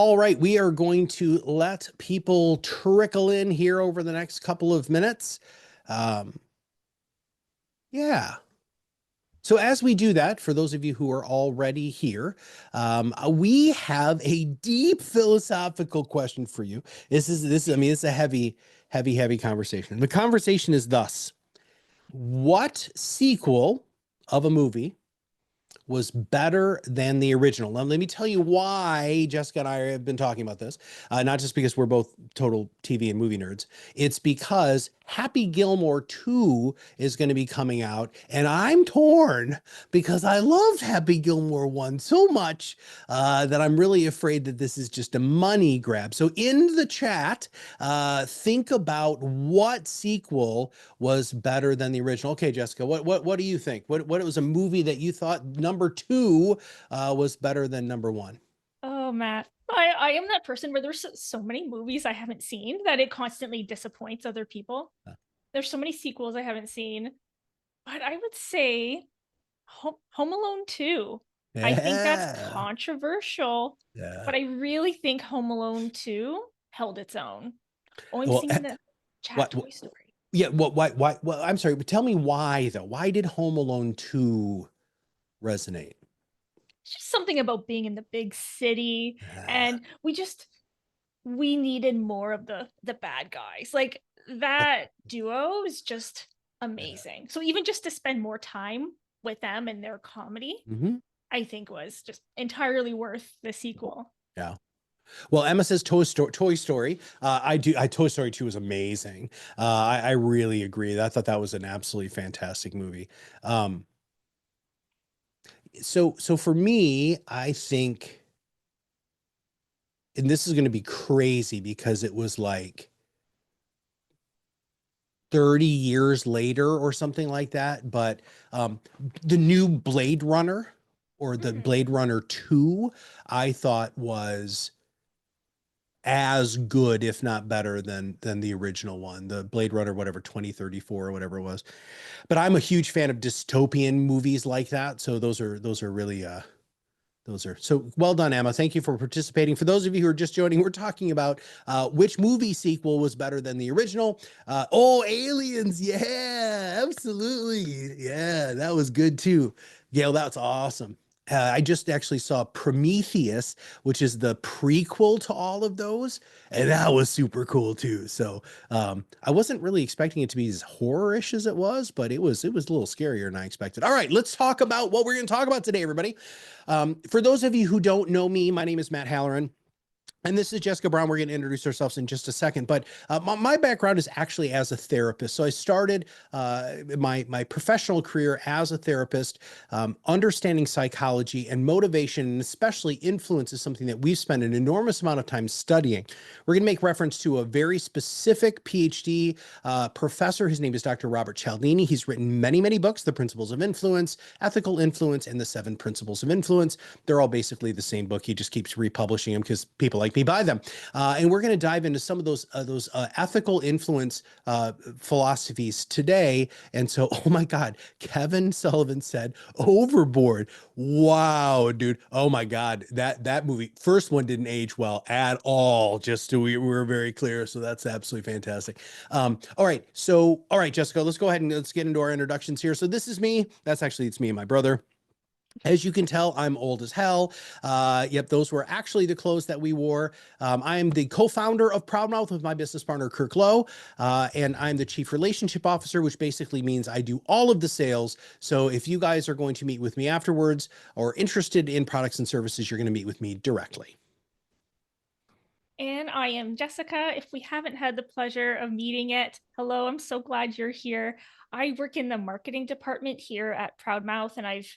All right, we are going to let people trickle in here over the next couple of minutes. Um, yeah. So as we do that, for those of you who are already here, we have a deep philosophical question for you. I mean, it's a heavy conversation. The conversation is thus: what sequel of a movie was better than the original? Now, let me tell you why Jessica and I have been talking about this. Not just because we're both total TV and movie nerds. It's because Happy Gilmore 2 is going to be coming out, and I'm torn because I loved Happy Gilmore 1 so much that I'm really afraid that this is just a money grab. So in the chat, think about what sequel was better than the original. Okay, Jessica, what do you think? What was a movie that you thought number two was better than number one? Oh, Matt. I am that person where there's so many movies I haven't seen that it constantly disappoints other people. There's so many sequels I haven't seen, but I would say Home Alone 2. I think that's Yeah, controversial, yeah. but I really think Home Alone 2 held its own. Oh, I'm Well, seeing in the chat what? Toy Story. Yeah. What? Why? Well, I'm sorry, but tell me why though. Why did Home Alone 2 resonate? It's just something about being in the big city, Uh, and we needed more of the bad guys. Like that duo is just amazing. So even just to spend more time with them and their comedy, mhm. I think was just entirely worth the sequel. Yeah. Well, Emma says Toy Story. I do. Toy Story 2 is amazing. I really agree. I thought that was an absolutely fantastic movie. Um, so for me, I think, and this is going to be crazy because it was like 30 years later or something like that, but the new Blade Runner or the Mm-hmm. Blade Runner 2, I thought was as good, if not better than the original one, the Blade Runner, whatever, 2034 or whatever it was. But I'm a huge fan of dystopian movies like that. So those are really those are so well done, Emma. Thank you for participating. For those of you who are just joining, we're talking about which movie sequel was better than the original. Oh, Aliens. Yeah, absolutely. Yeah, that was good too. Gail, that's awesome. I just actually saw Prometheus, which is the prequel to all of those, and that was super cool too. So I wasn't really expecting it to be as horror-ish as it was, but it was a little scarier than I expected. All right, let's talk about what we're going to talk about today, everybody. For those of you who don't know me, my name is Matt Halloran. And this is Jessica Brown. We're going to introduce ourselves in just a second. But my background is actually as a therapist. So I started my professional career as a therapist. Understanding psychology and motivation, and especially influence, is something that we've spent an enormous amount of time studying. We're going to make reference to a very specific PhD professor. His name is Dr. Robert Cialdini. He's written many books: The Principles of Influence, Ethical Influence, and The Seven Principles of Influence. They're all basically the same book. He just keeps republishing them because people like me buy them. And we're going to dive into some of those ethical influence philosophies today. And so, oh my God, Kevin Sullivan said Overboard. Wow, dude. Oh my God, that movie, first one didn't age well at all. Just so we were very clear. So that's absolutely fantastic. All right, Jessica, let's go ahead and let's get into our introductions here. So this is me. It's me and my brother. As you can tell, I'm old as hell. Yep, those were actually the clothes that we wore. I am the co-founder of ProudMouth with my business partner, Kirk Lowe, and I'm the chief relationship officer, which basically means I do all of the sales. So if you guys are going to meet with me afterwards or interested in products and services, you're going to meet with me directly. And I am Jessica. If we haven't had the pleasure of meeting yet, hello, I'm so glad you're here. I work in the marketing department here at ProudMouth, and I've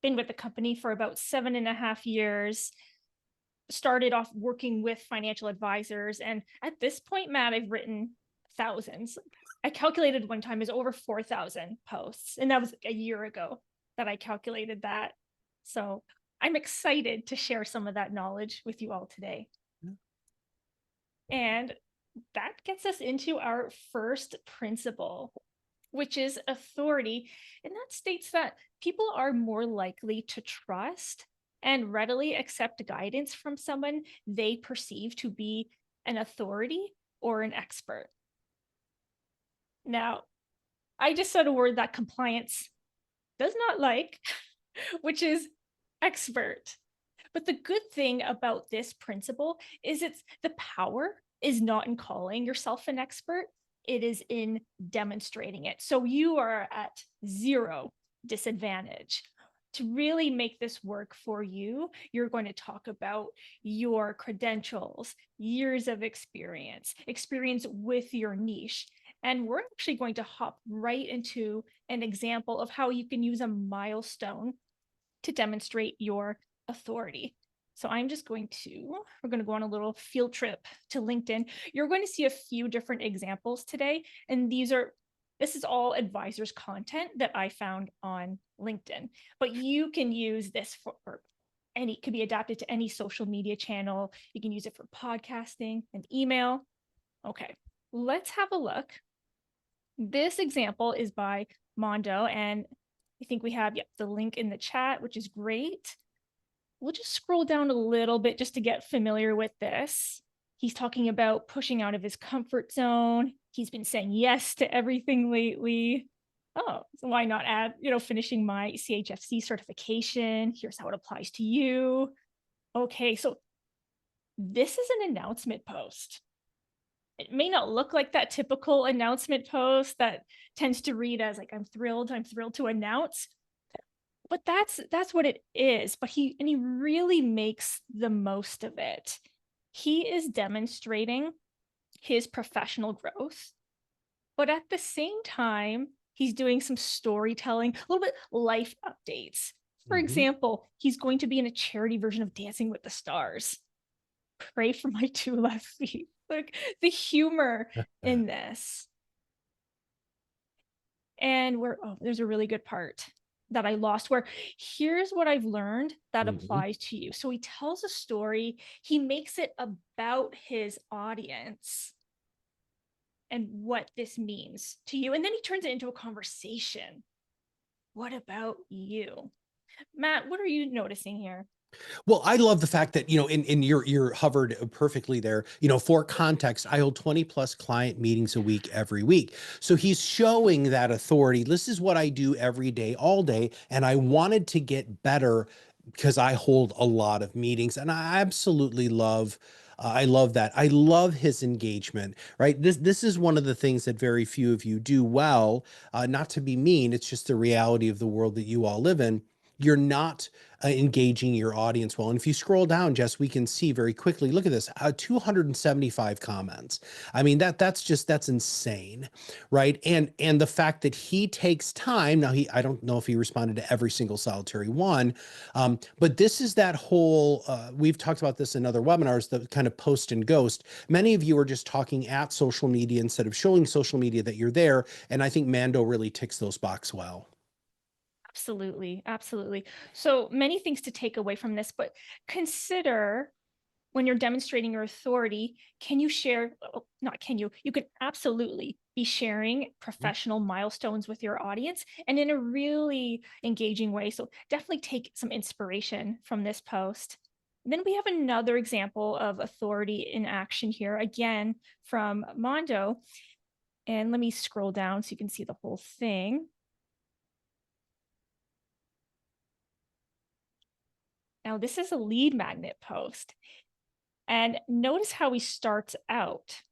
been with the company for about 7.5 years. Started off working with financial advisors, and at this point, Matt, I've written thousands. I calculated one time is over 4,000 posts, and that was a year ago that I calculated that. So I'm excited to share some of that knowledge with you all today. And that gets us into our first principle, which is authority. And that states that people are more likely to trust and readily accept guidance from someone they perceive to be an authority or an expert. Now, I just said a word that compliance does not like, which is expert. But the good thing about this principle is it's the power is not in calling yourself an expert, it is in demonstrating it. So you are at zero disadvantage. To really make this work for you, you're going to talk about your credentials, years of experience, experience with your niche. And we're actually going to hop right into an example of how you can use a milestone to demonstrate your authority. So we're going to go on a little field trip to LinkedIn. You're going to see a few different examples today. And this is all advisors content that I found on LinkedIn, but you can use this for any, could be adapted to any social media channel. You can use it for podcasting and email. Okay, let's have a look. This example is by Mondo, and I think we have the link in the chat, which is great. We'll just scroll down a little bit just to get familiar with this. He's talking about pushing out of his comfort zone. He's been saying yes to everything lately. Oh, so why not add, finishing my CHFC certification? Here's how it applies to you. Okay, so this is an announcement post. It may not look like that typical announcement post that tends to read as like, I'm thrilled to announce, but that's what it is. But he really makes the most of it. He is demonstrating his professional growth, but at the same time, he's doing some storytelling, a little bit life updates. For example, he's going to be in a charity version of Dancing with the Stars. Pray for my two left feet. Like the humor in this. And there's a really good part that I lost where here's what I've learned that applies to you. So he tells a story, he makes it about his audience and what this means to you. And then he turns it into a conversation. What about you? Matt, what are you noticing here? Well, I love the fact that, in your hovered perfectly there, for context, I hold 20 plus client meetings a week, every week. So he's showing that authority. This is what I do every day, all day. And I wanted to get better because I hold a lot of meetings, and I absolutely love I love that. I love his engagement, right? This is one of the things that very few of you do well. Not to be mean, it's just the reality of the world that you all live in. You're not engaging your audience well. And if you scroll down, Jess, we can see very quickly, look at this, 275 comments. I mean, that's insane, right? And the fact that he takes time, now I don't know if he responded to every single solitary one, but this is that whole, we've talked about this in other webinars, the kind of post and ghost. Many of you are just talking at social media instead of showing social media that you're there. And I think Mando really ticks those boxes well. Absolutely. Absolutely. So many things to take away from this, but consider when you're demonstrating your authority, can you share, not can you can absolutely be sharing professional milestones with your audience and in a really engaging way. So definitely take some inspiration from this post. And then we have another example of authority in action here, again, from Mondo. And let me scroll down so you can see the whole thing. Now, this is a lead magnet post. And notice how he starts out.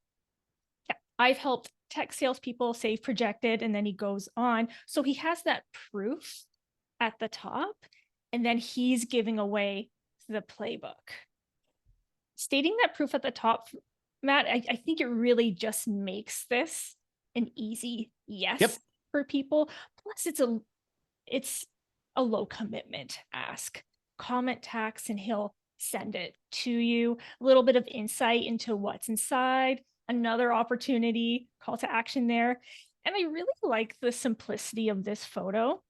Yeah, I've helped tech salespeople save projected, and then he goes on. So he has that proof at the top, and then he's giving away the playbook. Stating that proof at the top, Matt, I think it really just makes this an easy yes for people. Plus, it's a low commitment ask. Comment tax and he'll send it to you. A little bit of insight into what's inside, another opportunity, call to action there. And I really like the simplicity of this photo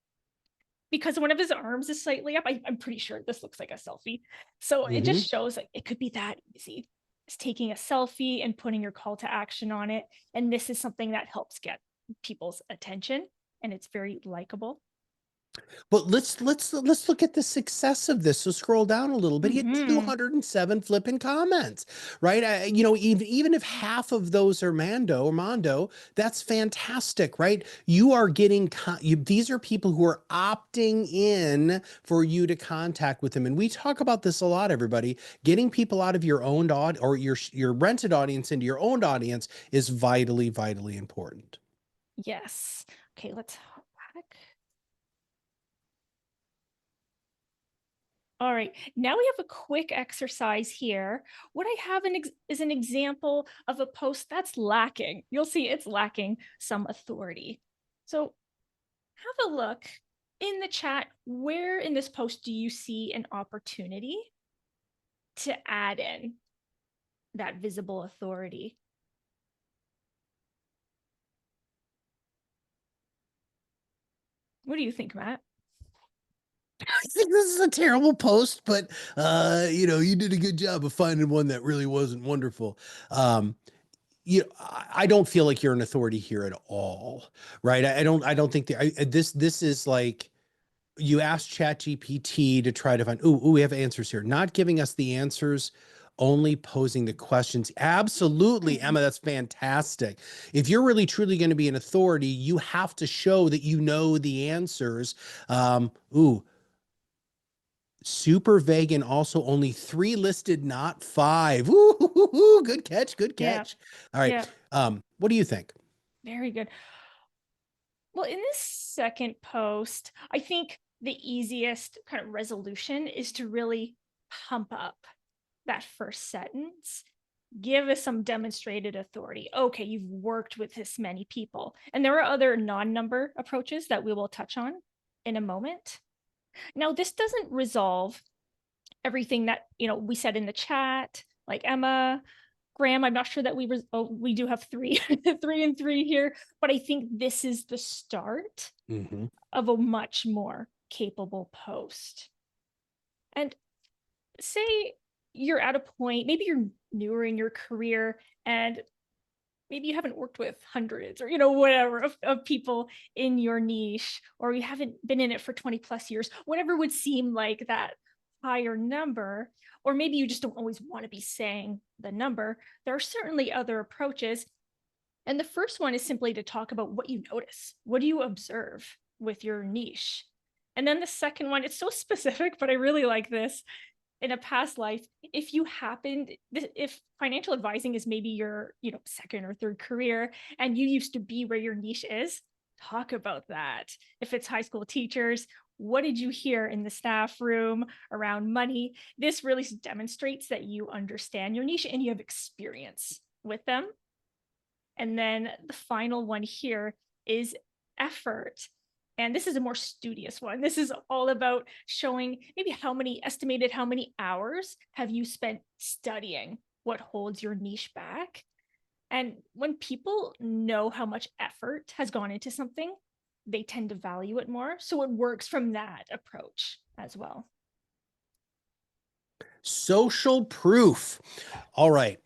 because one of his arms is slightly up. I'm pretty sure this looks like a selfie. So it just shows like it could be that easy. It's taking a selfie and putting your call to action on it. And this is something that helps get people's attention and it's very likable. But let's look at the success of this. So scroll down a little bit. He had Hmm. 207 flipping comments, right? Even if half of those are Mando or Mondo, that's fantastic, right? You are getting these are people who are opting in for you to contact with them, and we talk about this a lot. Everybody, getting people out of your own or your rented audience into your own audience is vitally important. Yes. Okay, let's hop back. All right, now we have a quick exercise here. What I have is an example of a post that's lacking. You'll see it's lacking some authority. So have a look in the chat. Where in this post do you see an opportunity to add in that visible authority? What do you think, Matt? I think this is a terrible post, but you did a good job of finding one that really wasn't wonderful. Um, I don't feel like you're an authority here at all, right? I don't think this is like you asked ChatGPT to try to find, we have answers here, not giving us the answers, only posing the questions. Absolutely, Mhm. Emma, that's fantastic. If you're really truly going to be an authority, you have to show that you know the answers. Super vague and also only 3 listed, not 5. Ooh, good catch, good Yeah, catch. All right. yeah, What do you think? very good. Well, in this second post, I think the easiest kind of resolution is to really pump up that first sentence. Give us some demonstrated authority. Okay, you've worked with this many people. And there are other non-number approaches that we will touch on in a moment. Now, this doesn't resolve everything that, we said in the chat, like Emma, Graham. I'm not sure that we do have three, 3 and 3 here, but I think this is the start Hmm. of a much more capable post. And say you're at a point, maybe you're newer in your career, and maybe you haven't worked with hundreds or whatever of people in your niche, or you haven't been in it for 20 plus years, whatever would seem like that higher number, or maybe you just don't always want to be saying the number. There are certainly other approaches, and the first one is simply to talk about what you notice. What do you observe with your niche? And then the second one, it's so specific, but I really like this. In a past life, if you happened, if financial advising is maybe your, second or third career, and you used to be where your niche is, talk about that. If it's high school teachers, what did you hear in the staff room around money? This really demonstrates that you understand your niche and you have experience with them. And then the final one here is effort. And this is a more studious one. This is all about showing maybe how many hours have you spent studying what holds your niche back. And when people know how much effort has gone into something, they tend to value it more. So it works from that approach as well. Social proof. All right.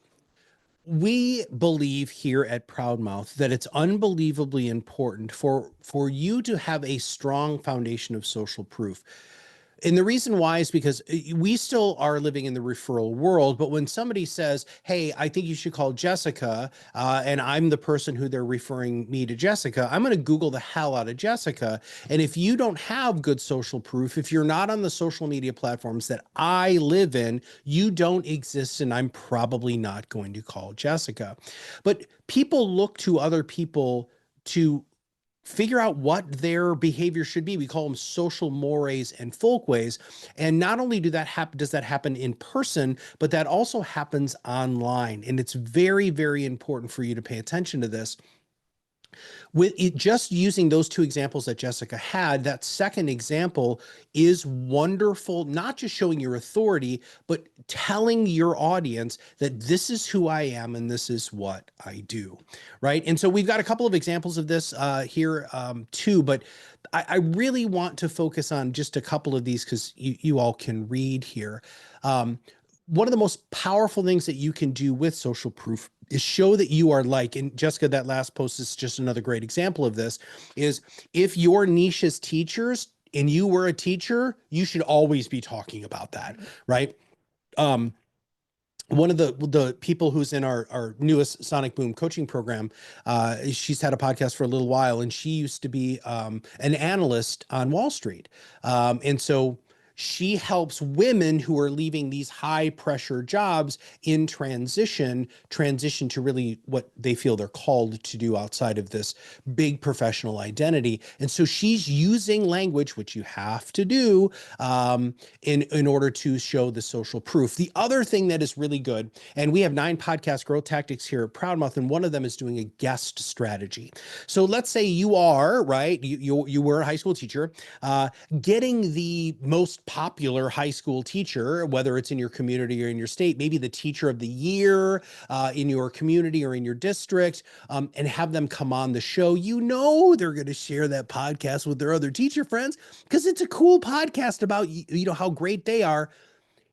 We believe here at ProudMouth that it's unbelievably important for you to have a strong foundation of social proof. And the reason why is because we still are living in the referral world. But when somebody says, hey, I think you should call Jessica, and I'm the person who they're referring me to Jessica, I'm going to Google the hell out of Jessica. And if you don't have good social proof, if you're not on the social media platforms that I live in, you don't exist. And I'm probably not going to call Jessica. But people look to other people to figure out what their behavior should be. We call them social mores and folkways. And not only does that happen in person, but that also happens online. And it's very important for you to pay attention to this. With it, just using those 2 examples that Jessica had, that second example is wonderful, not just showing your authority, but telling your audience that this is who I am and this is what I do, right? And so we've got a couple of examples of this here too, but I really want to focus on just a couple of these because you all can read here. Um, One of the most powerful things that you can do with social proof is show that you are like, and Jessica, that last post is just another great example of this, is if your niche is teachers, and you were a teacher, you should always be talking about that, Right. right? Um, one of the people who's in our newest Sonic Boom coaching program, she's had a podcast for a little while, and she used to be an analyst on Wall Street, and so she helps women who are leaving these high pressure jobs in transition to really what they feel they're called to do outside of this big professional identity. And so she's using language, which you have to do, in order to show the social proof. The other thing that is really good, and we have 9 podcast growth tactics here at ProudMouth, and one of them is doing a guest strategy. So let's say you are, right, you were a high school teacher, getting the most popular high school teacher, whether it's in your community or in your state, maybe the teacher of the year in your community or in your district, and have them come on the show. You know they're going to share that podcast with their other teacher friends because it's a cool podcast about how great they are.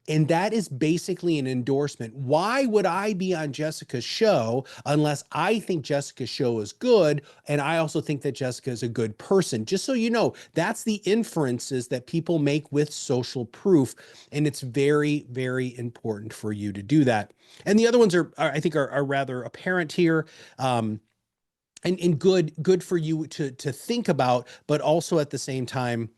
And that is basically an endorsement. Why would I be on Jessica's show unless I think Jessica's show is good? And I also think that Jessica is a good person. Just so you know, that's the inferences that people make with social proof. And it's very, very important for you to do that. And the other ones I think are rather apparent here. And good for you to think about, but also at the same time,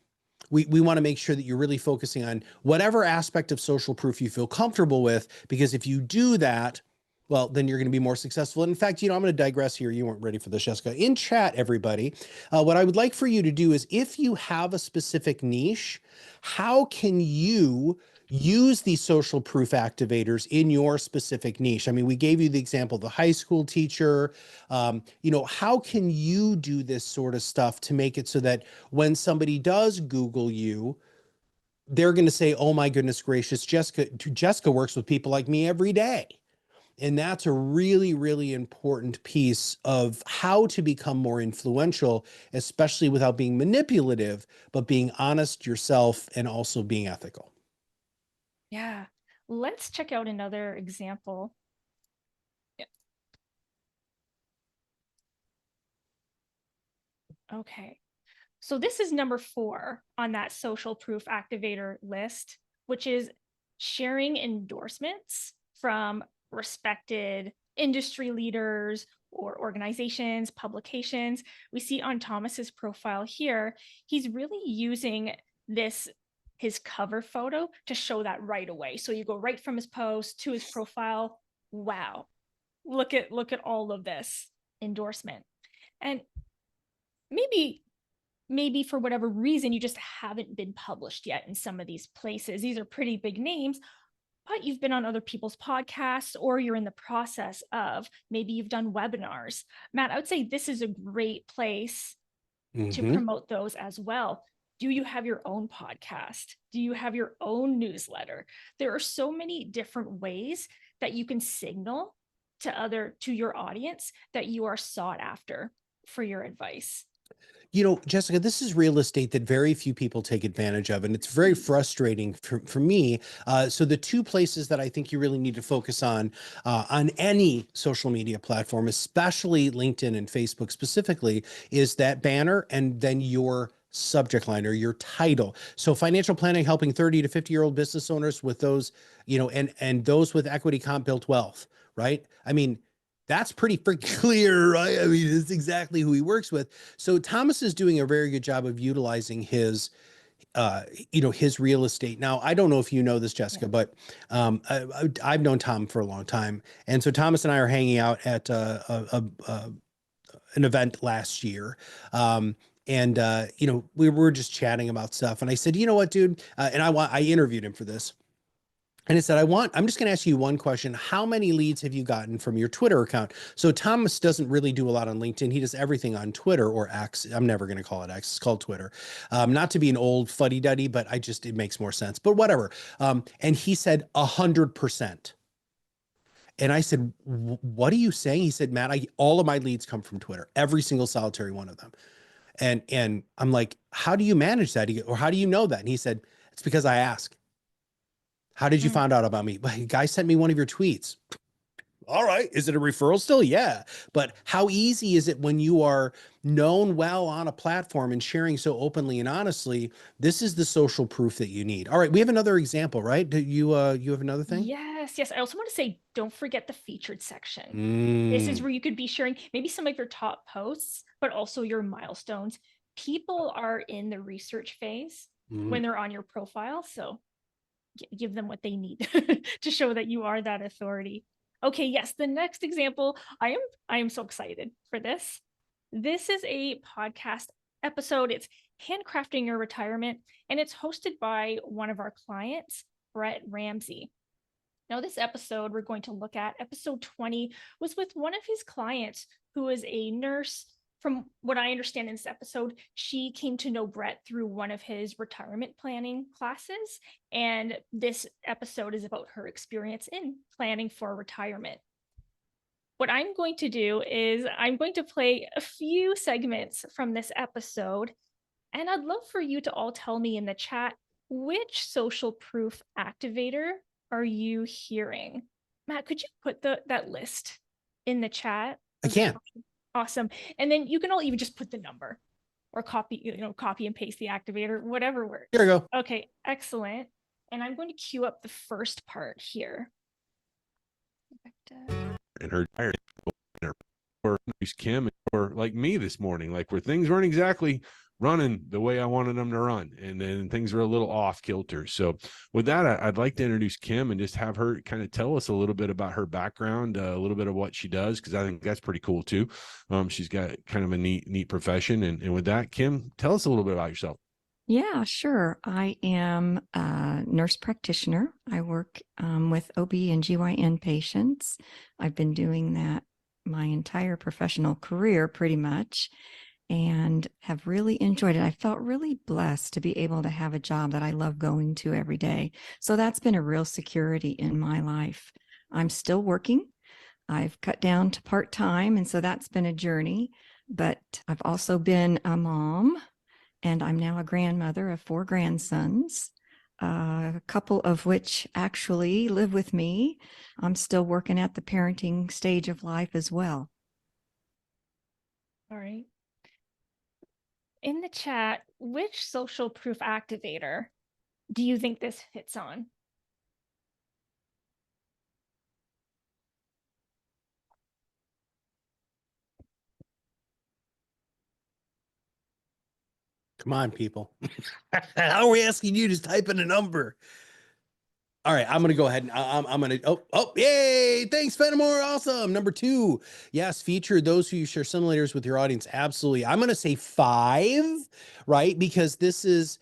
we want to make sure that you're really focusing on whatever aspect of social proof you feel comfortable with, because if you do that, well, then you're going to be more successful. And in fact, I'm going to digress here. You weren't ready for this, Jessica. In chat, everybody, what I would like for you to do is, if you have a specific niche, how can you use these social proof activators in your specific niche? I mean, we gave you the example of the high school teacher. How can you do this sort of stuff to make it so that when somebody does Google you, they're going to say, oh my goodness gracious, Jessica works with people like me every day. And that's a really, really important piece of how to become more influential, especially without being manipulative, but being honest yourself and also being ethical. Yeah. Let's check out another example. Yeah. Okay. So this is number 4 on that social proof activator list, which is sharing endorsements from respected industry leaders or organizations, publications. We see on Thomas's profile here, he's really using his cover photo to show that right away. So you go right from his post to his profile. Wow. Look at all of this endorsement. And maybe for whatever reason, you just haven't been published yet in some of these places. These are pretty big names, but you've been on other people's podcasts, or you're in the process of, maybe you've done webinars. Matt, I would say this is a great place to promote those as well. Do you have your own podcast? Do you have your own newsletter? There are so many different ways that you can signal to your audience that you are sought after for your advice. Jessica, this is real estate that very few people take advantage of, and it's very frustrating for me. So the 2 places that I think you really need to focus on any social media platform, especially LinkedIn and Facebook specifically, is that banner and then your subject line or your title. So financial planning, helping 30 to 50-year-old business owners with those, and those with equity comp built wealth, right? I mean, that's pretty freaking clear, right? I mean, it's exactly who he works with. So Thomas is doing a very good job of utilizing his real estate. Now, I don't know if you know this, Jessica, but I've known Tom for a long time. And so Thomas and I are hanging out at an event last year. And we were just chatting about stuff. And I said, you know what, dude? And I interviewed him for this. And it said, I'm just going to ask you one question. How many leads have you gotten from your Twitter account? So Thomas doesn't really do a lot on LinkedIn. He does everything on Twitter, or X. I'm never going to call it X. It's called Twitter. Not to be an old fuddy-duddy, but it makes more sense, but whatever. And he said 100%. And I said, what are you saying? He said, Matt, all of my leads come from Twitter, every single solitary one of them. And I'm like, how do you manage that? Or how do you know that? And he said, it's because I ask. How did you find out about me? A guy sent me one of your tweets. All right. Is it a referral still? Yeah. But how easy is it when you are known well on a platform and sharing so openly and honestly? This is the social proof that you need. All right. We have another example, right? Do you have another thing? Yes, yes. I also want to say, don't forget the featured section. This is Mm, where you could be sharing maybe some of your top posts, but also your milestones. People are in the research phase mm. when they're on your profile, so give them what they need to show that you are that authority. Okay, yes, the next example, I am so excited for this. This is a podcast episode. It's Handcrafting Your Retirement, and it's hosted by one of our clients, Brett Ramsey. Now, this episode we're going to look at, episode 20, was with one of his clients who is a nurse. From what I understand in this episode, she came to know Brett through one of his retirement planning classes. And this episode is about her experience in planning for retirement. What I'm going to do is I'm going to play a few segments from this episode, and I'd love for you to all tell me in the chat, which social proof activator are you hearing? Matt, could you put that list in the chat? I can. Awesome. And then you can all even just put the number or copy and paste the activator, whatever works. Here we go. Okay, excellent. And I'm going to queue up the first part here. And her diary, or Kim, or like me this morning, like where things weren't exactly running the way I wanted them to run, and then things were a little off kilter. So with that, I'd like to introduce Kim and just have her kind of tell us a little bit about her background, a little bit of what she does, because I think that's pretty cool too. She's got kind of a neat profession. And with that, Kim, tell us a little bit about yourself. Yeah, sure. I am a nurse practitioner. I work with OB and GYN patients. I've been doing that my entire professional career pretty much, and have really enjoyed it. I felt really blessed to be able to have a job that I love going to every day. So that's been a real security in my life. I'm still working. I've cut down to part-time, and so that's been a journey. But I've also been a mom, and I'm now a grandmother of 4 grandsons, a couple of which actually live with me. I'm still working at the parenting stage of life as well. All right. In the chat, which social proof activator do you think this hits on? Come on, people. How are we asking you to type in a number? All right, I'm gonna go ahead and I'm gonna yay! Thanks, Fenimore. Awesome. Number 2, yes, feature those who you share simulators with your audience. Absolutely. I'm gonna say 5, right? Because this is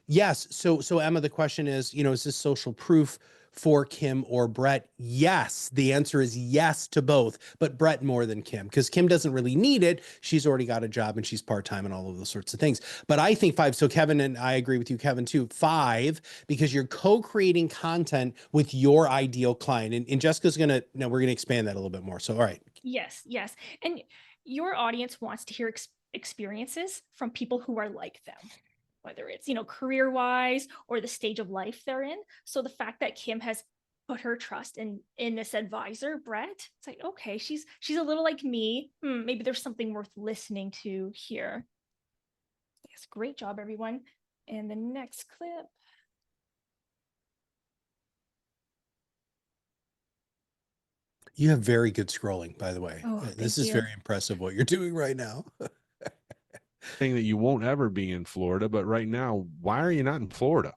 yes. So Emma, the question is, is this social proof for Kim or Brett? Yes, the answer is yes to both, but Brett more than Kim, because Kim doesn't really need it. She's already got a job and she's part-time and all of those sorts of things. But I think 5. So Kevin, and I agree with you, Kevin, too. 5, because you're co-creating content with your ideal client. And Jessica's we're gonna expand that a little bit more. So all right. Yes, yes. And your audience wants to hear experiences from people who are like them, whether it's, career-wise or the stage of life they're in. So the fact that Kim has put her trust in this advisor, Brett, it's like, okay, she's a little like me. Maybe there's something worth listening to here. Yes, great job, everyone. And the next clip. You have very good scrolling, by the way. Oh, This is you. very impressive what you're doing right now. Saying that you won't ever be in Florida, but right now, why are you not in Florida?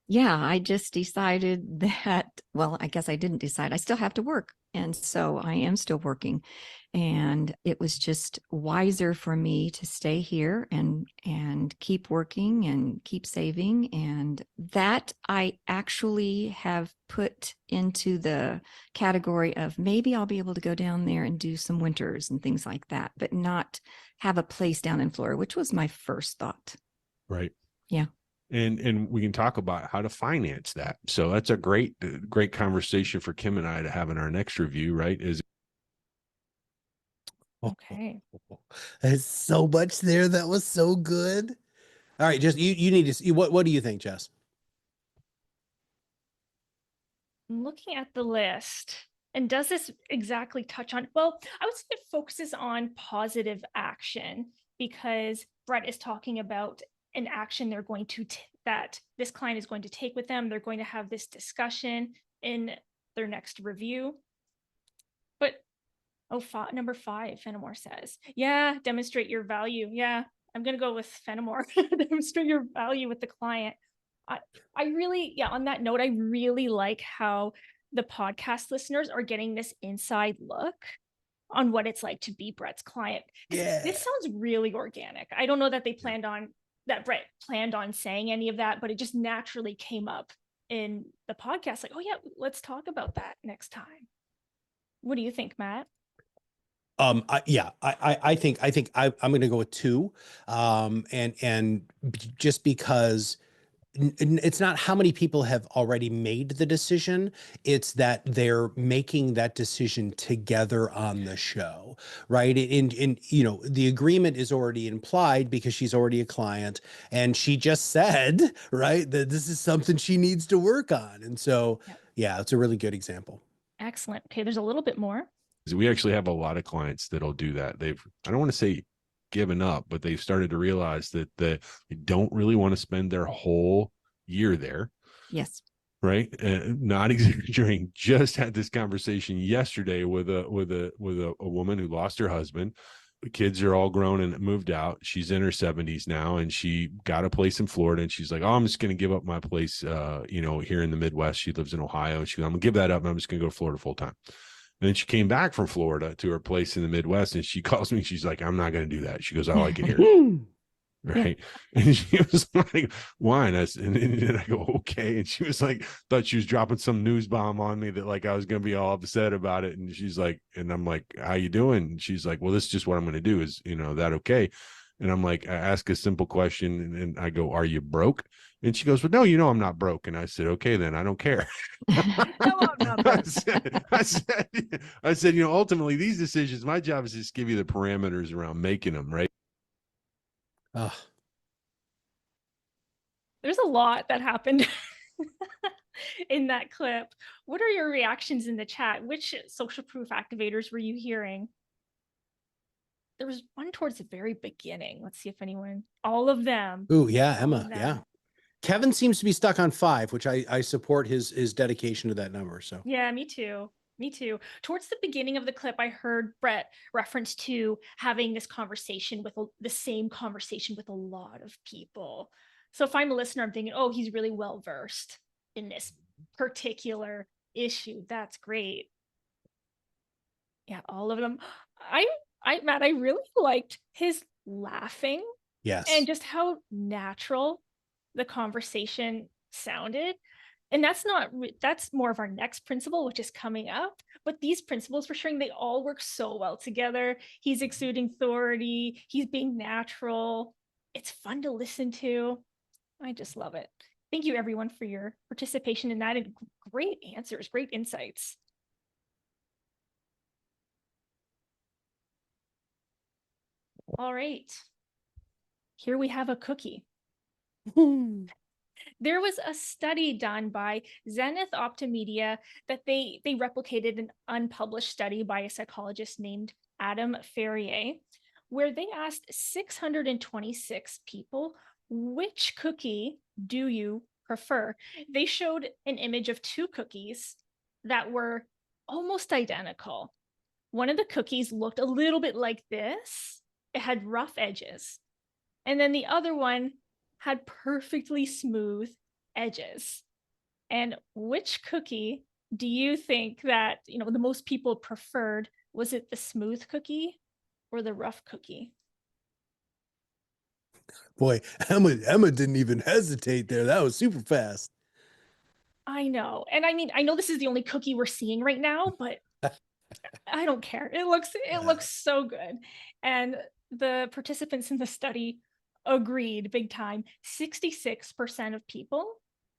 Yeah, I just decided that, well, I guess I didn't decide. I still have to work. And so I am still working. And it was just wiser for me to stay here and keep working and keep saving. And that I actually have put into the category of maybe I'll be able to go down there and do some winters and things like that, but not have a place down in Florida, which was my first thought. Right. Yeah. And we can talk about how to finance that. So that's a great conversation for Kim and I to have in our next review, right? Okay. There's so much there. That was so good. All right, Jess, you need to see what do you think, Jess? Looking at the list, And does this exactly touch on, well, I would say it focuses on positive action, because Brett is talking about an action they're going to, that this client is going to take with them. They're going to have this discussion in their next review. But, number 5, Fenimore says, yeah, demonstrate your value. Yeah, I'm going to go with Fenimore. Demonstrate your value with the client. I really, yeah, on that note, I really like how the podcast listeners are getting this inside look on what it's like to be Brett's client. Yeah. This sounds really organic. I don't know that Brett planned on saying any of that, but it just naturally came up in the podcast. Like, oh yeah, let's talk about that next time. What do you think, Matt? I think I'm going to go with 2. And just because it's not how many people have already made the decision, it's that they're making that decision together on the show, right? And the agreement is already implied because she's already a client, and she just said, right, that this is something she needs to work on. And so, yeah, it's a really good example. Excellent. Okay, there's a little bit more. We actually have a lot of clients that'll do that. I don't want to say given up, but they've started to realize that they don't really want to spend their whole year there. Yes. Right. Not exaggerating. Just had this conversation yesterday with a woman who lost her husband. The kids are all grown and moved out. She's in her 70s now, and she got a place in Florida, and she's like, oh, I'm just going to give up my place, here in the Midwest. She lives in Ohio, and I'm going to give that up, and I'm just going to go to Florida full time. And then she came back from Florida to her place in the Midwest, and she calls me. She's like, I'm not going to do that. She goes, I like it here. Right. Yeah. And she was like, why? And I go, okay. And she was like, thought she was dropping some news bomb on me that like I was going to be all upset about it. And she's like, and I'm like, how you doing? And she's like, well, this is just what I'm going to do. Is, that okay? And I'm like, I ask a simple question, and I go, are you broke? And she goes, well, no, I'm not broke. And I said, okay, then I don't care. No, I'm not broke. I said, ultimately these decisions, my job is just give you the parameters around making them, right? There's a lot that happened in that clip. What are your reactions in the chat? Which social proof activators were you hearing? There was one towards the very beginning. Let's see if all of them. Oh yeah, Emma. Yeah. Kevin seems to be stuck on 5, which I support his dedication to that number. So yeah, me too. Me too. Towards the beginning of the clip, I heard Brett reference to having this conversation with the same conversation with a lot of people. So if I'm a listener, I'm thinking, oh, he's really well versed in this particular issue. That's great. Yeah, all of them. Matt, I really liked his laughing. Yes. And just how natural the conversation sounded. And that's more of our next principle, which is coming up. But these principles, for sure, they all work so well together. He's exuding authority. He's being natural. It's fun to listen to. I just love it. Thank you, everyone, for your participation in that, and great answers, great insights. All right. Here we have a cookie. There was a study done by Zenith Optimedia that they replicated an unpublished study by a psychologist named Adam Ferrier, where they asked 626 people, which cookie do you prefer? They showed an image of 2 cookies that were almost identical. One of the cookies looked a little bit like this. It had rough edges. And then the other one had perfectly smooth edges. And which cookie do you think that, the most people preferred? Was it the smooth cookie or the rough cookie? Boy, Emma didn't even hesitate there. That was super fast. I know. And I mean, I know this is the only cookie we're seeing right now, but I don't care. It looks so good. And the participants in the study agreed big time. 66% of people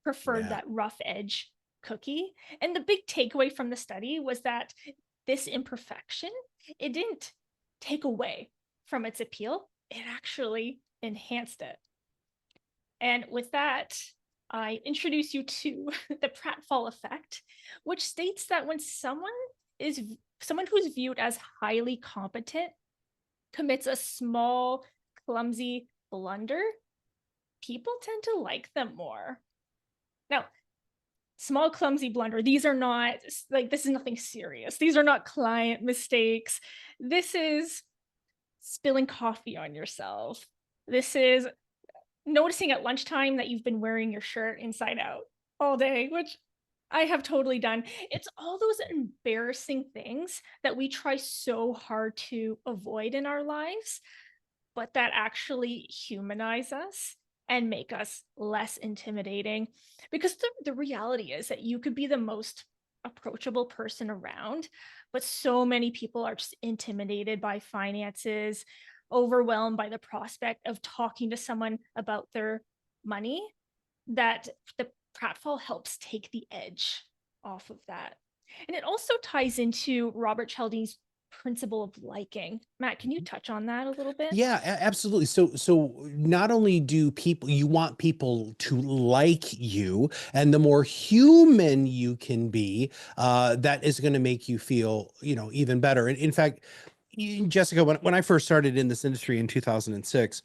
preferred that rough edge cookie. And the big takeaway from the study was that this imperfection, it didn't take away from its appeal. It actually enhanced it. And with that, I introduce you to the Pratfall effect, which states that when someone someone who's viewed as highly competent commits a small, clumsy blunder, people tend to like them more. Now, small, clumsy blunder, these are not like, this is nothing serious. These are not client mistakes. This is spilling coffee on yourself. This is noticing at lunchtime that you've been wearing your shirt inside out all day, which I have totally done. It's all those embarrassing things that we try so hard to avoid in our lives, but that actually humanize us and make us less intimidating. Because the reality is that you could be the most approachable person around, but so many people are just intimidated by finances, overwhelmed by the prospect of talking to someone about their money, that the pratfall helps take the edge off of that. And it also ties into Robert Cialdini's principle of liking. Matt, can you touch on that a little bit? Yeah, absolutely. So not only do people, you want people to like you, and the more human you can be, that is going to make you feel, even better. And in fact, Jessica, when I first started in this industry in 2006,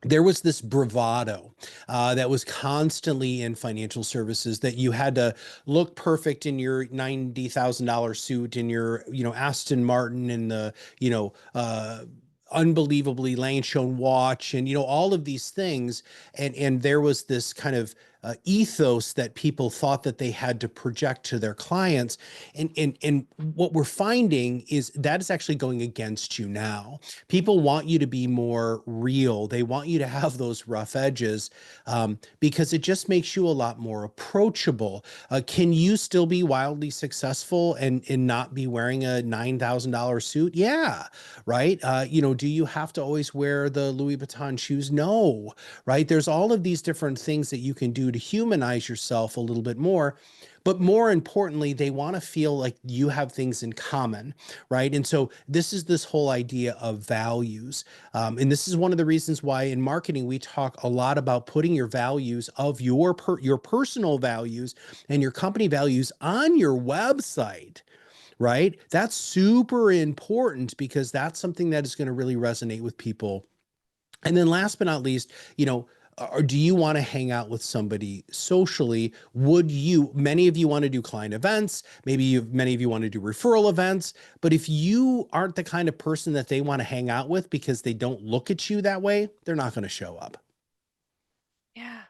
there was this bravado that was constantly in financial services, that you had to look perfect in your $90,000 suit, in your, Aston Martin, and the, unbelievably Lane watch, and, all of these things. And there was this kind of ethos that people thought that they had to project to their clients. And what we're finding is that is actually going against you now. People want you to be more real. They want you to have those rough edges, because it just makes you a lot more approachable. Can you still be wildly successful and not be wearing a $9,000 suit? Yeah. Right. Do you have to always wear the Louis Vuitton shoes? No. Right. There's all of these different things that you can do to humanize yourself a little bit more. But more importantly, they want to feel like you have things in common, right? And so this is this whole idea of values. And this is one of the reasons why in marketing, we talk a lot about putting your values of your personal values and your company values on your website, right? That's super important, because that's something that is going to really resonate with people. And then last but not least, or do you want to hang out with somebody socially? Many of you want to do client events, many of you want to do referral events, but if you aren't the kind of person that they want to hang out with because they don't look at you that way, they're not going to show up. Yeah.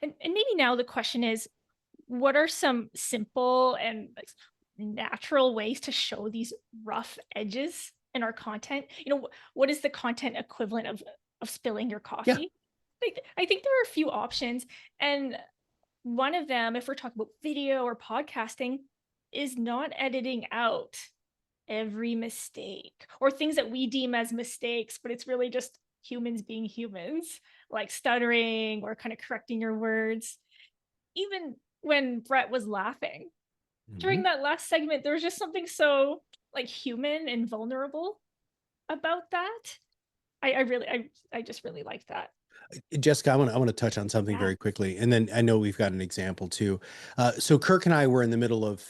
And maybe now the question is, what are some simple and like natural ways to show these rough edges in our content? What is the content equivalent of spilling your Yeah. coffee? I think there are a few options, and one of them, if we're talking about video or podcasting, is not editing out every mistake or things that we deem as mistakes, but it's really just humans being humans, like stuttering or kind of correcting your words. Even when Brett was laughing during that last segment, there was just something so like human and vulnerable about that. I just really like that. Jessica, I want to touch on something very quickly, and then I know we've got an example too. So Kirk and I were in the middle of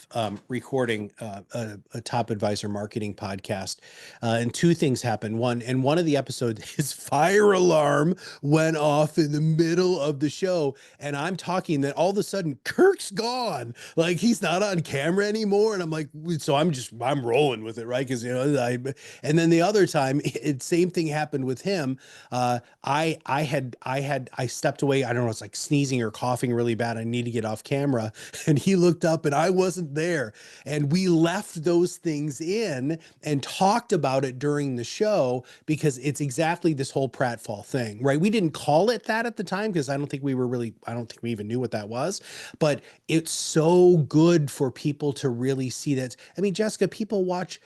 recording a Top Advisor marketing podcast, and two things happened. One of the episodes, his fire alarm went off in the middle of the show, and I'm talking, that all of a sudden Kirk's gone, like he's not on camera anymore, and I'm like, so I'm rolling with it, right? Because and then the other time, same thing happened with him. I stepped away. I don't know, it's like sneezing or coughing really bad. I need to get off camera. And he looked up and I wasn't there. And we left those things in and talked about it during the show, because it's exactly this whole pratfall thing, right? We didn't call it that at the time, because I don't think we even knew what that was. But it's so good for people to really see that. I mean, Jessica, people watch,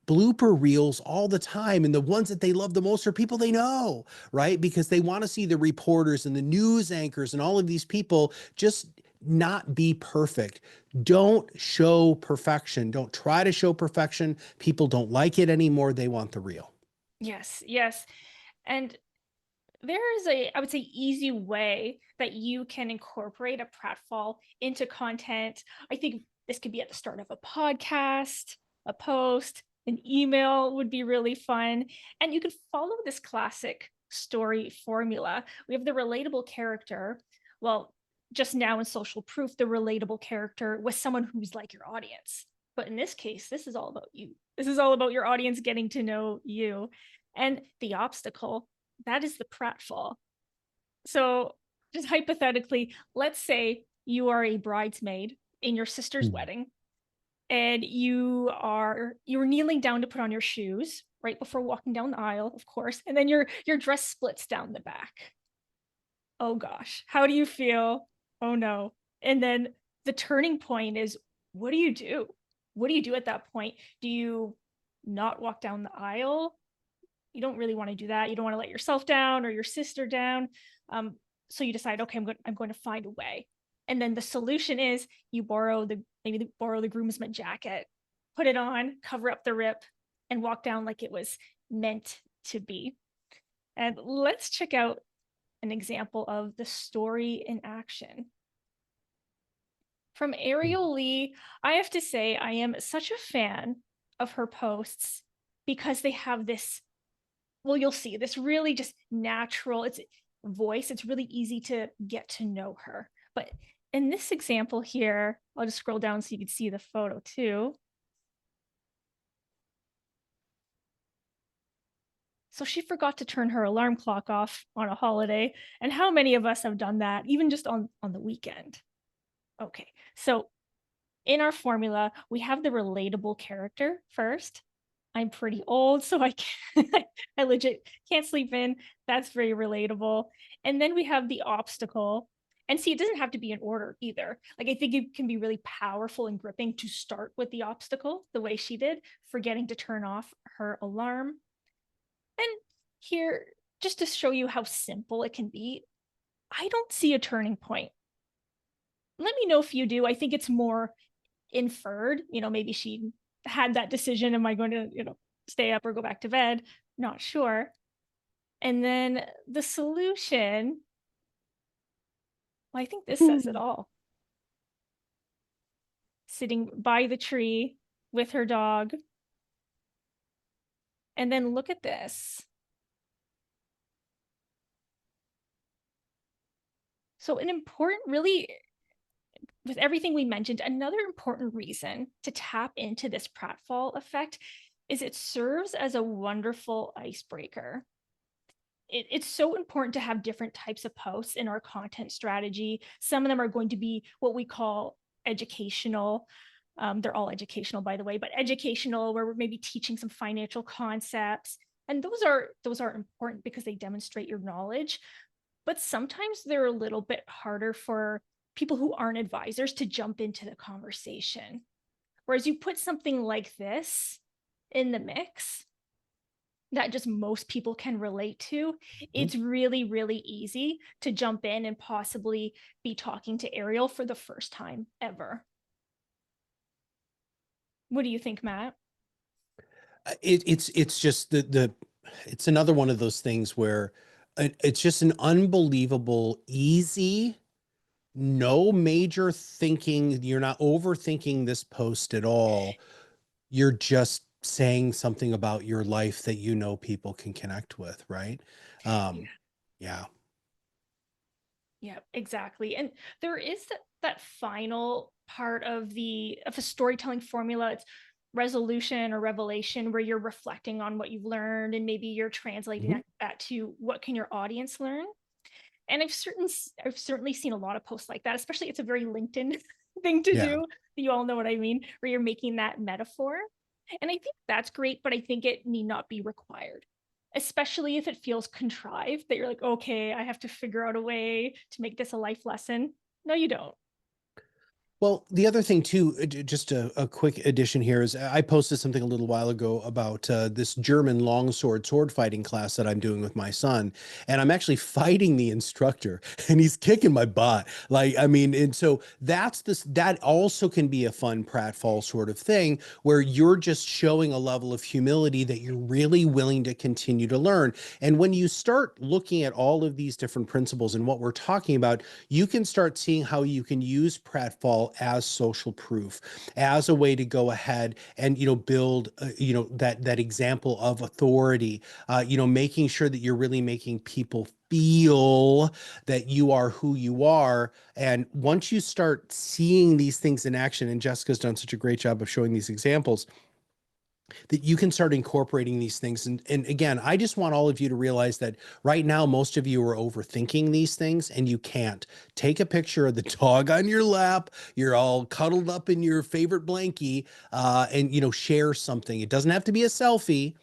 blooper reels all the time, and the ones that they love the most are people they know, right? Because they want to see the reporters and the news anchors and all of these people just not be perfect. Don't show perfection. Don't try to show perfection. People don't like it anymore. They want the real. Yes. And there is I would say, easy way that you can incorporate a pratfall into content. I think This could be at the start of a podcast, a post, an email would be really fun. And you could follow this classic story formula. We have the relatable character. Well, just now in social proof, the relatable character was someone who's like your audience. But in this case, this is all about you. This is all about your audience getting to know you. And the obstacle, that is the pratfall. So just hypothetically, let's say you are a bridesmaid in your sister's wedding, and you're kneeling down to put on your shoes right before walking down the aisle, of course, and then your dress splits down the back. Oh gosh, how do you feel? Oh no. And then the turning point is, what do you do? What do you do at that point? Do you not walk down the aisle? You don't really want to do that. You don't want to let yourself down or your sister down. So you decide, okay, I'm going to find a way. And then the solution is you maybe borrow the groomsman jacket, put it on, cover up the rip, and walk down like it was meant to be. And let's check out an example of the story in action. From Ariel Lee, I have to say I am such a fan of her posts because they have this, well, you'll see this really just natural, it's voice. It's really easy to get to know her. But in this example here, I'll just scroll down so you can see the photo too. So she forgot to turn her alarm clock off on a holiday. And how many of us have done that, even just on the weekend? Okay, so in our formula, we have the relatable character first. I'm pretty old, so I legit can't sleep in. That's very relatable. And then we have the obstacle. And see, it doesn't have to be in order either. Like, I think it can be really powerful and gripping to start with the obstacle, the way she did, forgetting to turn off her alarm. And here, just to show you how simple it can be, I don't see a turning point. Let me know if you do. I think it's more inferred, maybe she had that decision. Am I going to, stay up or go back to bed? Not sure. And then the solution, well, I think this says it all. Sitting by the tree with her dog. And then look at this. So an important, really, with everything we mentioned, another important reason to tap into this pratfall effect is it serves as a wonderful icebreaker. It's so important to have different types of posts in our content strategy. Some of them are going to be what we call educational. They're all educational, by the way, but educational, where we're maybe teaching some financial concepts. And those are important because they demonstrate your knowledge. But sometimes they're a little bit harder for people who aren't advisors to jump into the conversation. Whereas you put something like this in the mix that just most people can relate to, it's really, really easy to jump in and possibly be talking to Ariel for the first time ever. What do you think, Matt? It's just it's another one of those things where it's just an unbelievable, easy, no major thinking. You're not overthinking this post at all. You're just saying something about your life that people can connect with, right? Yeah. Yeah, exactly. And there is that final part of a storytelling formula. It's resolution or revelation, where you're reflecting on what you've learned and maybe you're translating that to what can your audience learn. And I've certainly seen a lot of posts like that, especially it's a very LinkedIn thing to do. You all know what I mean, where you're making that metaphor. And I think that's great, but I think it need not be required, especially if it feels contrived, that you're like, okay, I have to figure out a way to make this a life lesson. No, you don't. Well, the other thing too, just a quick addition here, is I posted something a little while ago about this German longsword sword fighting class that I'm doing with my son, and I'm actually fighting the instructor, and he's kicking my butt. Like, I mean, and so that also can be a fun pratfall sort of thing, where you're just showing a level of humility that you're really willing to continue to learn. And when you start looking at all of these different principles and what we're talking about, you can start seeing how you can use pratfall example as social proof, as a way to go ahead and, build, that example of authority, making sure that you're really making people feel that you are who you are. And once you start seeing these things in action, and Jessica's done such a great job of showing these examples, that you can start incorporating these things. And again, I just want all of you to realize that right now, most of you are overthinking these things, and you can't. Take a picture of the dog on your lap. You're all cuddled up in your favorite blankie, and, share something. It doesn't have to be a selfie.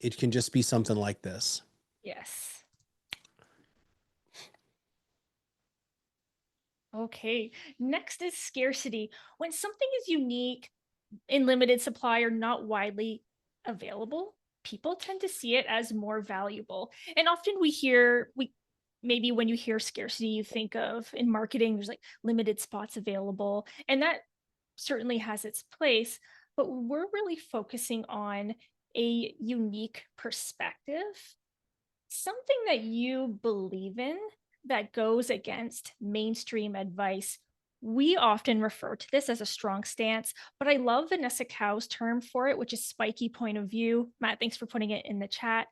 It can just be something like this. Yes. Okay. Next is scarcity. When something is unique, in limited supply, or not widely available, people tend to see it as more valuable. And often maybe when you hear scarcity, you think of, in marketing, there's like limited spots available, and that certainly has its place, but we're really focusing on a unique perspective, something that you believe in that goes against mainstream advice. We often refer to this as a strong stance, but I love Vanessa Cow's term for it, which is spiky point of view. Matt, thanks for putting it in the chat.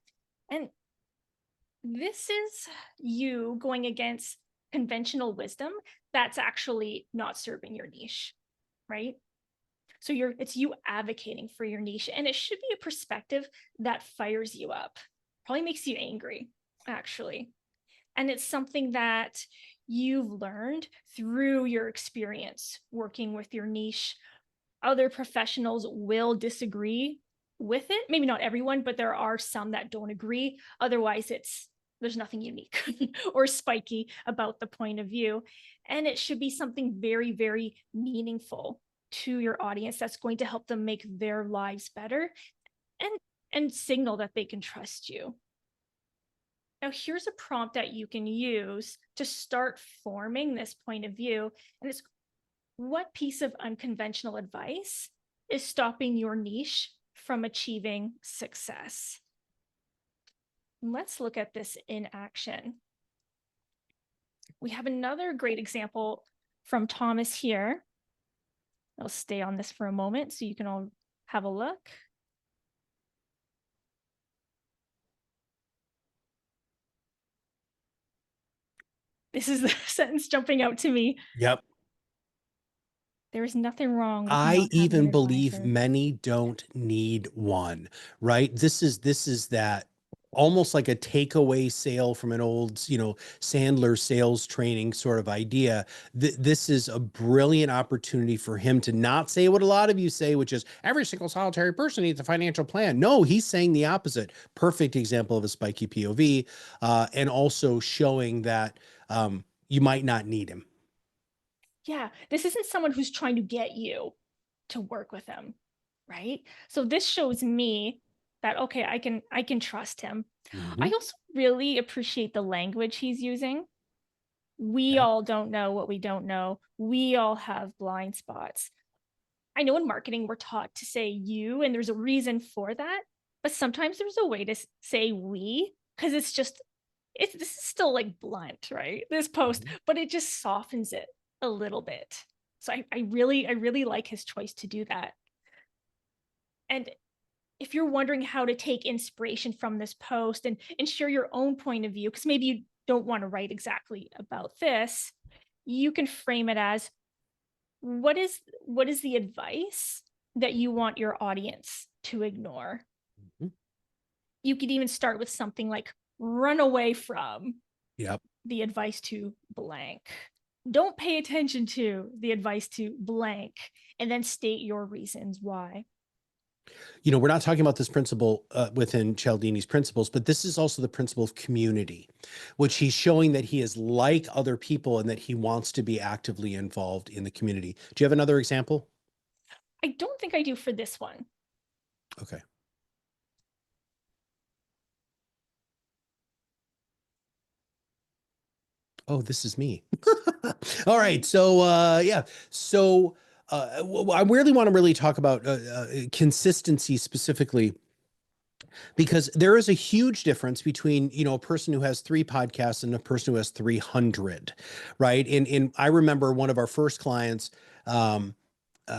And this is you going against conventional wisdom that's actually not serving your niche, right? So it's you advocating for your niche, and it should be a perspective that fires you up, probably makes you angry, actually. And it's something that you've learned through your experience working with your niche. Other professionals will disagree with it. Maybe not everyone, but there are some that don't agree. Otherwise, there's nothing unique or spiky about the point of view. And it should be something very, very meaningful to your audience that's going to help them make their lives better and signal that they can trust you. Now, here's a prompt that you can use to start forming this point of view. And it's, what piece of unconventional advice is stopping your niche from achieving success? Let's look at this in action. We have another great example from Thomas here. I'll stay on this for a moment so you can all have a look. This is the sentence jumping out to me. Yep. There is nothing wrong with I not having even an believe advisor. many don't need one, right? This is that almost like a takeaway sale from an old, Sandler sales training sort of idea. This is a brilliant opportunity for him to not say what a lot of you say, which is every single solitary person needs a financial plan. No, he's saying the opposite. Perfect example of a spiky POV, and also showing that you might not need him. Yeah, this isn't someone who's trying to get you to work with him, right? So this shows me that, okay, I can trust him. Mm-hmm. I also really appreciate the language he's using. We Yeah. all don't know what we don't know. We all have blind spots. I know in marketing we're taught to say you, and there's a reason for that, but sometimes there's a way to say we, because this is still like blunt, right? This post, Mm-hmm. but it just softens it a little bit. So I really like his choice to do that. And if you're wondering how to take inspiration from this post and share your own point of view, because maybe you don't want to write exactly about this, you can frame it as, what is the advice that you want your audience to ignore? Mm-hmm. You could even start with something like, run away from Yep. the advice to blank. Don't pay attention to the advice to blank, and then state your reasons why. We're not talking about this principle within Cialdini's principles, but this is also the principle of community, which he's showing that he is like other people and that he wants to be actively involved in the community. Do you have another example? I don't think I do for this one. Okay. Oh, this is me. All right. So, yeah. So, I really want to talk about consistency specifically because there is a huge difference between, a person who has 3 podcasts and a person who has 300, right? And I remember one of our first clients,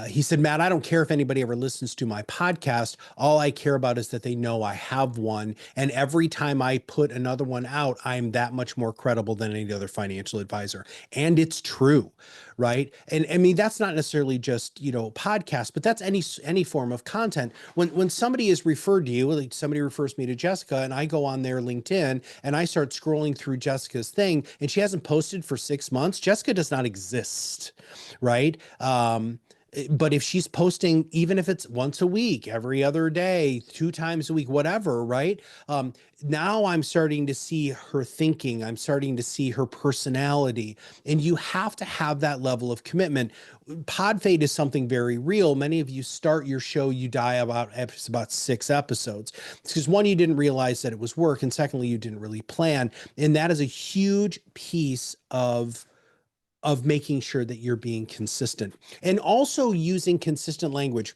he said, Matt, I don't care if anybody ever listens to my podcast. All I care about is that they know I have one. And every time I put another one out, I'm that much more credible than any other financial advisor. And it's true, right? And I mean, that's not necessarily just, podcasts, but that's any form of content. When somebody is referred to you, like somebody refers me to Jessica, and I go on their LinkedIn and I start scrolling through Jessica's thing, and she hasn't posted for 6 months, Jessica does not exist, right? But if she's posting, even if it's once a week, every other day, 2 times a week, whatever, right? Now I'm starting to see her thinking. I'm starting to see her personality. And you have to have that level of commitment. Pod fade is something very real. Many of you start your show, you die about 6 episodes. It's because, one, you didn't realize that it was work. And secondly, you didn't really plan. And that is a huge piece of making sure that you're being consistent, and also using consistent language.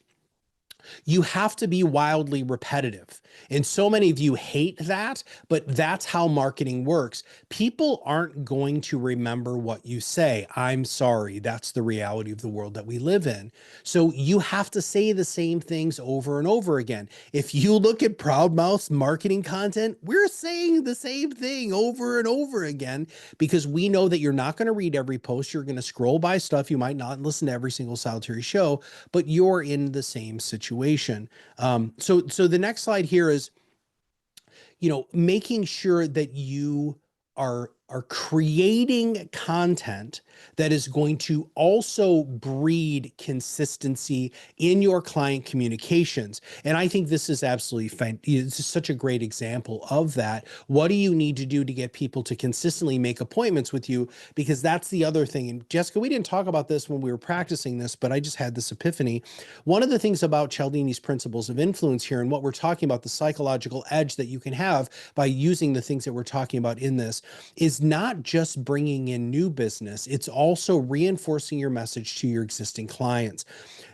You have to be wildly repetitive. And so many of you hate that, but that's how marketing works. People aren't going to remember what you say. I'm sorry. That's the reality of the world that we live in. So you have to say the same things over and over again. If you look at ProudMouth's marketing content, we're saying the same thing over and over again, because we know that you're not going to read every post. You're going to scroll by stuff. You might not listen to every single solitary show, but you're in the same situation. So the next slide here is, making sure that you are creating content that is going to also breed consistency in your client communications. And I think this is absolutely fine. This is such a great example of that. What do you need to do to get people to consistently make appointments with you? Because that's the other thing. And Jessica, we didn't talk about this when we were practicing this, but I just had this epiphany. One of the things about Cialdini's principles of influence here, and what we're talking about, the psychological edge that you can have by using the things that we're talking about in this, is not just bringing in new business, it's also reinforcing your message to your existing clients.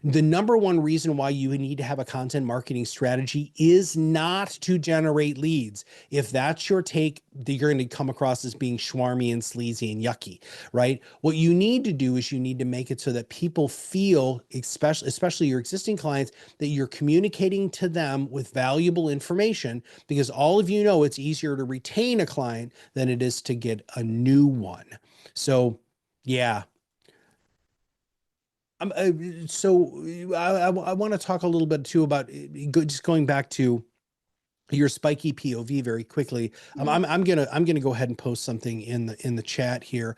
The number one reason why you need to have a content marketing strategy is not to generate leads. If that's your take, you're going to come across as being schwarmy and sleazy and yucky, right? What you need to do is you need to make it so that people feel, especially your existing clients, that you're communicating to them with valuable information, because all of you know it's easier to retain a client than it is to get a new one. So, yeah. I want to talk a little bit too about just going back to your spiky POV very quickly. I'm gonna go ahead and post something in the chat here.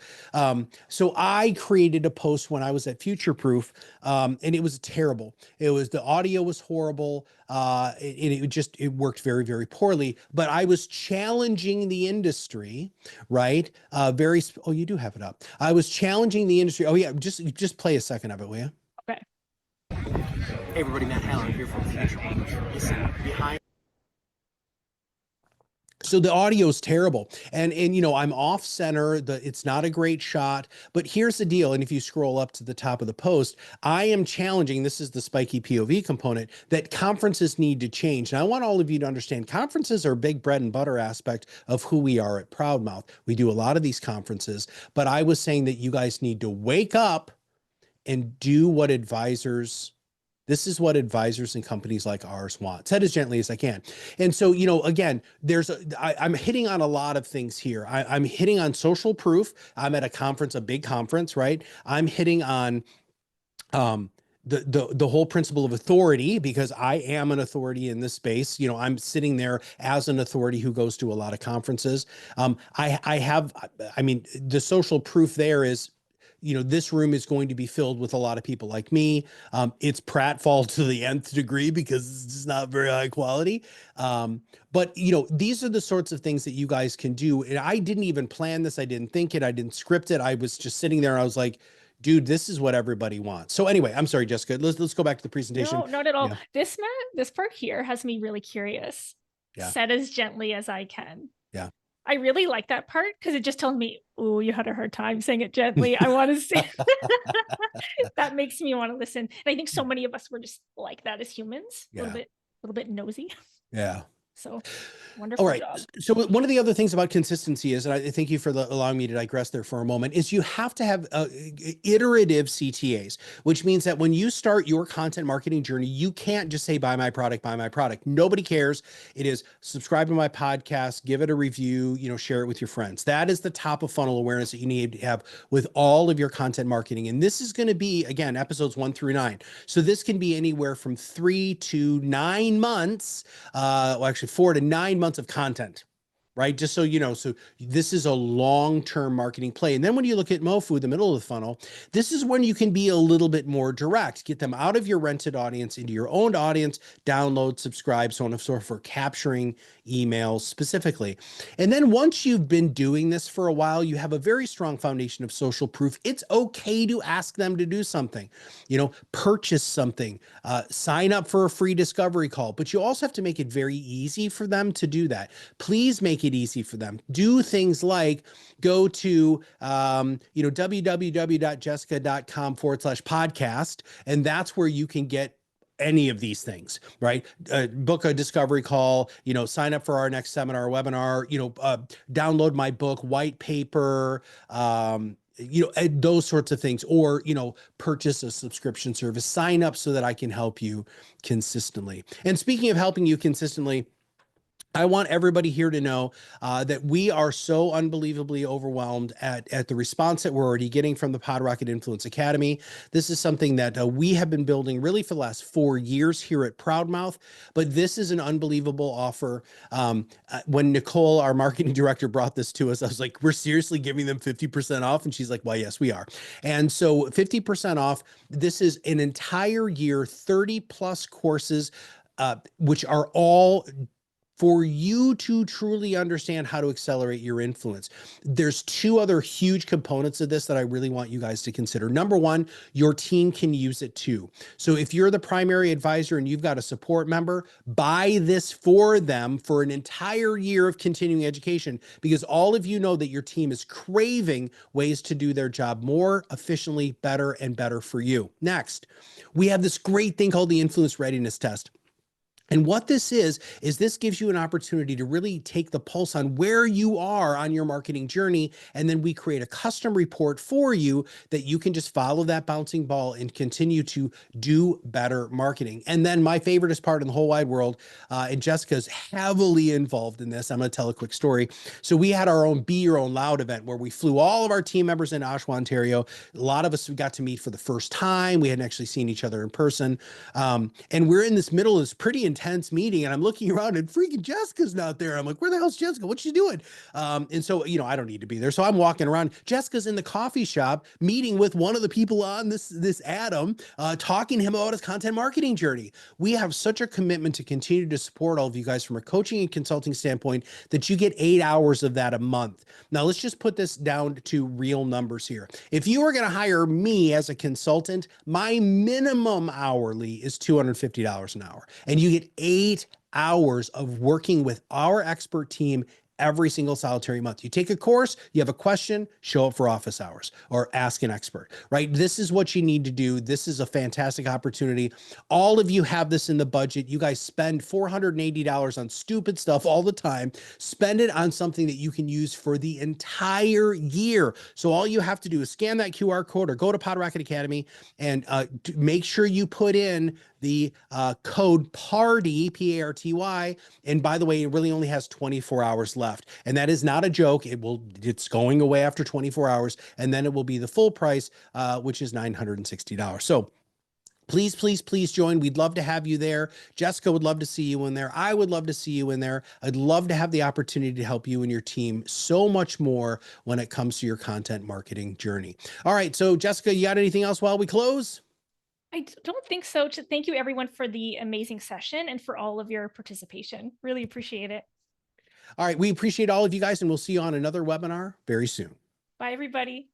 So I created a post when I was at Future Proof, and it was terrible. The audio was horrible. It worked very, very poorly. But I was challenging the industry, right? Oh, you do have it up. I was challenging the industry. Oh yeah, just play a second of it, will you? Okay. Hey everybody, Matt Halloran here from Future Proof. Listen, behind. So the audio is terrible, and I'm off center. It's not a great shot. But here's the deal. And if you scroll up to the top of the post, I am challenging. This is the spiky POV component, that conferences need to change. And I want all of you to understand, conferences are a big bread and butter aspect of who we are at ProudMouth. We do a lot of these conferences, but I was saying that you guys need to wake up and do what advisors. This is what advisors and companies like ours want. Said as gently as I can. And so, again, I'm hitting on a lot of things here. I'm hitting on social proof. I'm at a conference, a big conference, right? I'm hitting on the whole principle of authority, because I am an authority in this space. I'm sitting there as an authority who goes to a lot of conferences. The social proof there is, this room is going to be filled with a lot of people like me. It's pratfall to the nth degree, because it's not very high quality. But these are the sorts of things that you guys can do. And I didn't even plan this. I didn't think it. I didn't script it. I was just sitting there. I was like, dude, this is what everybody wants. So anyway, I'm sorry, Jessica, let's go back to the presentation. No, not at all. Yeah. This part here has me really curious. Yeah. Said as gently as I can. Yeah. I really like that part, because it just tells me, oh, you had a hard time saying it gently. I want to say that makes me want to listen. And I think so many of us were just like that as humans, Yeah. a little bit nosy. Yeah. So All wonderful right. job. So one of the other things about consistency is, and I thank you for allowing me to digress there for a moment, is you have to have iterative CTAs, which means that when you start your content marketing journey, you can't just say, buy my product, buy my product. Nobody cares. It is subscribe to my podcast, give it a review, share it with your friends. That is the top of funnel awareness that you need to have with all of your content marketing. And this is going to be, again, episodes 1 through 9. So this can be anywhere from 3 to 9 months, well, actually 4 to 9 months of content, right? Just so you know, so this is a long-term marketing play. And then when you look at MoFu, the middle of the funnel, this is when you can be a little bit more direct, get them out of your rented audience into your own audience, download, subscribe, so on and so forth, for capturing emails specifically. And then once you've been doing this for a while, you have a very strong foundation of social proof. It's okay to ask them to do something, purchase something, sign up for a free discovery call, but you also have to make it very easy for them to do that. Please make it easy for them. Do things like go to, www.jessica.com/podcast, and that's where you can get any of these things, right? Book a discovery call, sign up for our next seminar or webinar, download my book, white paper, those sorts of things, or, purchase a subscription service, sign up so that I can help you consistently. And speaking of helping you consistently, I want everybody here to know that we are so unbelievably overwhelmed at the response that we're already getting from the PodRocket Influence Academy. This is something that we have been building really for the last 4 years here at ProudMouth, but this is an unbelievable offer. When Nicole, our marketing director, brought this to us, I was like, we're seriously giving them 50% off? And she's like, well, yes, we are. And so 50% off, this is an entire year, 30 plus courses, which are all for you to truly understand how to accelerate your influence. There's 2 other huge components of this that I really want you guys to consider. Number 1, your team can use it too. So if you're the primary advisor and you've got a support member, buy this for them for an entire year of continuing education, because all of you know that your team is craving ways to do their job more efficiently, better, and better for you. Next, we have this great thing called the Influence Readiness Test. And what this is this gives you an opportunity to really take the pulse on where you are on your marketing journey. And then we create a custom report for you that you can just follow that bouncing ball and continue to do better marketing. And then my favoriteest part in the whole wide world, and Jessica's heavily involved in this. I'm going to tell a quick story. So we had our own Be Your Own Loud event where we flew all of our team members in Oshawa, Ontario. A lot of us got to meet for the first time. We hadn't actually seen each other in person. And we're in this middle of this pretty intense meeting, and I'm looking around and freaking Jessica's not there. I'm like, where the hell's Jessica? What's she doing? And so, I don't need to be there. So I'm walking around. Jessica's in the coffee shop meeting with one of the people on this Adam, talking to him about his content marketing journey. We have such a commitment to continue to support all of you guys from a coaching and consulting standpoint that you get 8 hours of that a month. Now let's just put this down to real numbers here. If you are going to hire me as a consultant, my minimum hourly is $250 an hour, and you get 8 hours of working with our expert team every single solitary month. You take a course, you have a question, show up for office hours or ask an expert, right? This is what you need to do. This is a fantastic opportunity. All of you have this in the budget. You guys spend $480 on stupid stuff all the time. Spend it on something that you can use for the entire year. So all you have to do is scan that QR code or go to PodRocket Academy and make sure you put in the code PARTY, P-A-R-T-Y. And by the way, it really only has 24 hours left. And that is not a joke. It's going away after 24 hours. And then it will be the full price, which is $960. So please, please, please join. We'd love to have you there. Jessica would love to see you in there. I would love to see you in there. I'd love to have the opportunity to help you and your team so much more when it comes to your content marketing journey. All right. So Jessica, you got anything else while we close? I don't think so. Thank you everyone for the amazing session and for all of your participation. Really appreciate it. All right. We appreciate all of you guys, and we'll see you on another webinar very soon. Bye, everybody.